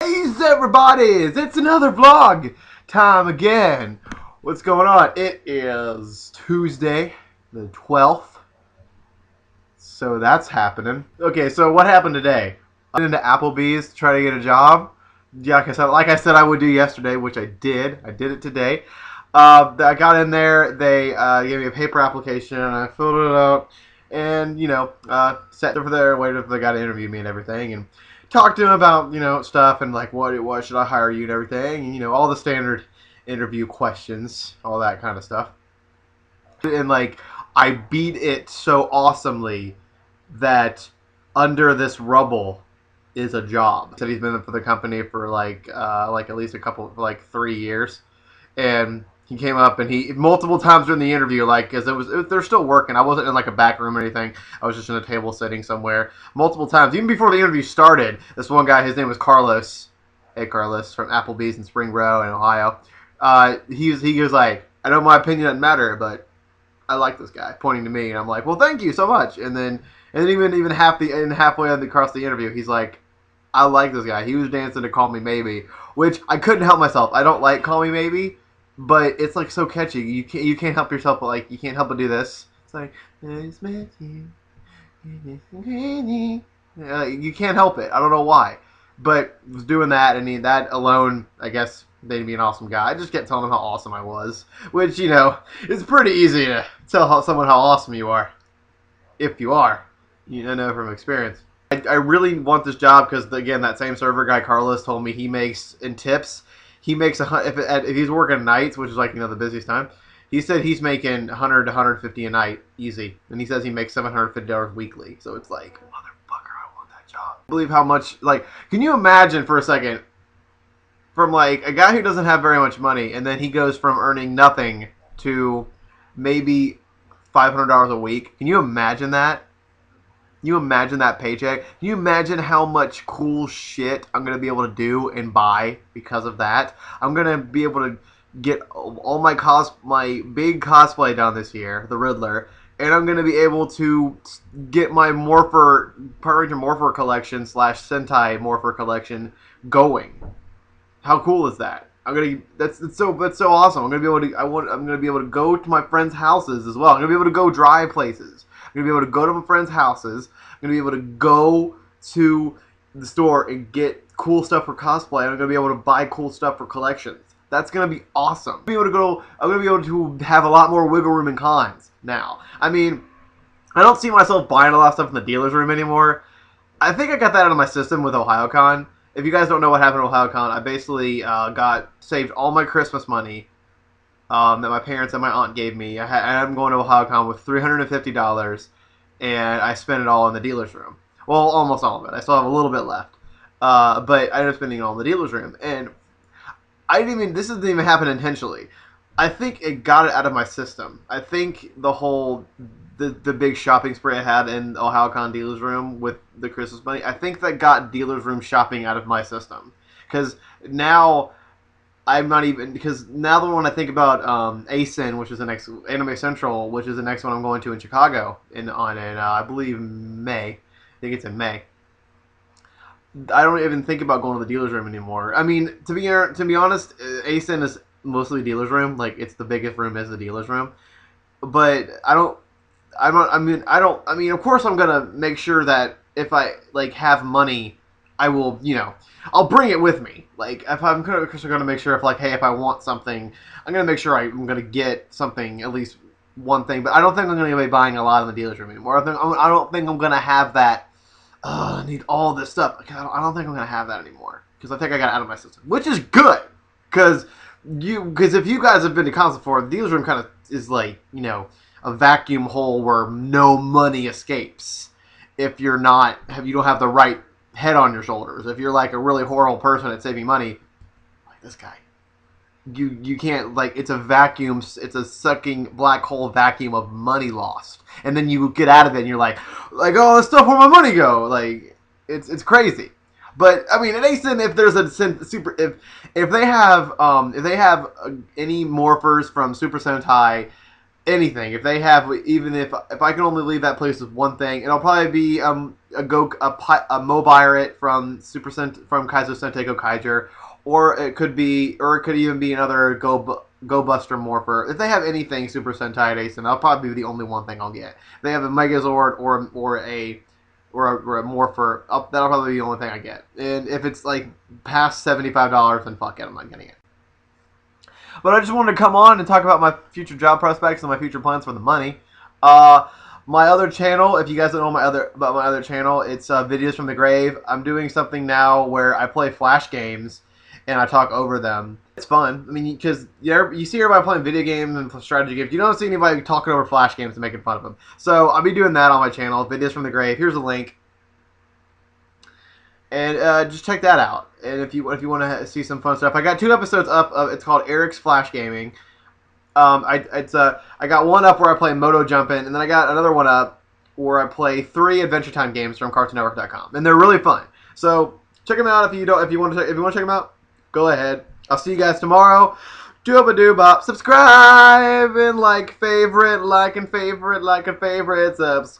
Hey everybody, it's another vlog time again. What's going on? It is Tuesday the 12th, so that's happening. Okay, so what happened today? I went into Applebee's to try to get a job. Yeah, like I said I would do yesterday, which I did. I did it today. I got in there, they gave me a paper application, and I filled it out, and, sat over there, waited for the guy to interview me and everything, and talked to him about, stuff, and, like, what should I hire you and everything, and, all the standard interview questions, all that kind of stuff. And, like, I beat it so awesomely that under this rubble is a job. He said he's been for the company for, like at least a couple, for, like, 3 years, and he came up and he multiple times during the interview, like, because they're still working. I wasn't in like a back room or anything. I was just in a table sitting somewhere. Multiple times, even before the interview started, this one guy, his name was Carlos. Hey, Carlos, from Applebee's in Spring Row in Ohio. He was like, I know my opinion doesn't matter, but I like this guy, pointing to me, and I'm like, well, thank you so much. And then even halfway across the interview, he's like, I like this guy. He was dancing to Call Me Maybe, which I couldn't help myself. I don't like Call Me Maybe, but it's like so catchy. You can't help yourself, but like you can't help but do this. It's like you can't help it. I don't know why, but was doing that, and that alone, I guess, made me an awesome guy. I just kept telling him how awesome I was, which it's pretty easy to tell someone how awesome you are, if you are. You know from experience. I really want this job because, again, that same server guy, Carlos, told me he makes, in tips, he makes, if he's working nights, which is like, the busiest time, he said he's making 100 to 150 a night, easy. And he says he makes $750 weekly. So it's like, motherfucker, I want that job. I believe how much, like, can you imagine for a second, from, like, a guy who doesn't have very much money, and then he goes from earning nothing to maybe $500 a week. Can you imagine that? Can you imagine that paycheck? Can you imagine how much cool shit I'm going to be able to do and buy because of that? I'm going to be able to get all my big cosplay done this year, the Riddler, and I'm going to be able to get my Power Ranger Morpher collection / Sentai Morpher collection going. How cool is that? That's so awesome. I'm gonna be able to go to my friends' houses as well. I'm gonna be able to go drive places. I'm gonna be able to go to my friends' houses. I'm gonna be able to go to the store and get cool stuff for cosplay. I'm gonna be able to buy cool stuff for collections. That's gonna be awesome. I'm gonna be able to have a lot more wiggle room in cons now. I mean, I don't see myself buying a lot of stuff in the dealer's room anymore. I think I got that out of my system with OhioCon. If you guys don't know what happened at OhioCon, I basically saved all my Christmas money that my parents and my aunt gave me. I'm going to OhioCon with $350, and I spent it all in the dealer's room. Well, almost all of it. I still have a little bit left, but I ended up spending it all in the dealer's room. And this didn't even happen intentionally. I think it got it out of my system. I think the big shopping spree I had in OhioCon dealer's room with the Christmas money, I think that got dealer's room shopping out of my system. Because now when I think about ASIN, which is the next Anime Central, which is the next one I'm going to in Chicago in I believe May. I think it's in May. I don't even think about going to the dealer's room anymore. I mean, to be honest, ASIN is mostly dealer's room. Like, it's the biggest room is the dealer's room. But I mean, of course I'm gonna make sure that if I have money, I will, I'll bring it with me. Like, if I'm gonna make sure if I want something, I'm gonna make sure I'm gonna get something, at least one thing. But I don't think I'm gonna be buying a lot in the dealer's room anymore. I don't think I'm gonna have that. I need all this stuff. I don't think I'm gonna have that anymore because I think I got it out of my system, which is good. Because if you guys have been to cons before, the dealer's room kind of is like, a vacuum hole where no money escapes if you don't have the right head on your shoulders. If you're like a really horrible person at saving money, like this guy, you can't, it's a vacuum. It's a sucking black hole vacuum of money lost, and then you get out of it and you're like oh, this stuff, where my money go? Like, it's crazy. But I mean, at ASIN, if there's if they have any morphers from Super Sentai, anything. If they have, even if I can only leave that place with one thing, it'll probably be a Mobirit from from Kaizo Sentai Gokaiger, or it could even be another Go Buster Morpher. If they have anything Super Sentai Ace, that'll probably be the only one thing I'll get. If they have a Megazord or a Morpher, that'll probably be the only thing I get. And if it's like past $75, then fuck it, I'm not getting it. But I just wanted to come on and talk about my future job prospects and my future plans for the money. My other channel, if you guys don't know about my other channel, it's Videos from the Grave. I'm doing something now where I play Flash games and I talk over them. It's fun. I mean, because you see everybody playing video games and strategy games. You don't see anybody talking over Flash games and making fun of them. So I'll be doing that on my channel, Videos from the Grave. Here's a link. And just check that out. And if you want to see some fun stuff, I got 2 episodes up. It's called Eric's Flash Gaming. I got one up where I play Moto Jumpin', and then I got another one up where I play 3 Adventure Time games from CartoonNetwork.com, and they're really fun. So check them out if you want to check them out. Go ahead. I'll see you guys tomorrow. Dooba-doo-bop. Subscribe and like and favorite, subscribe.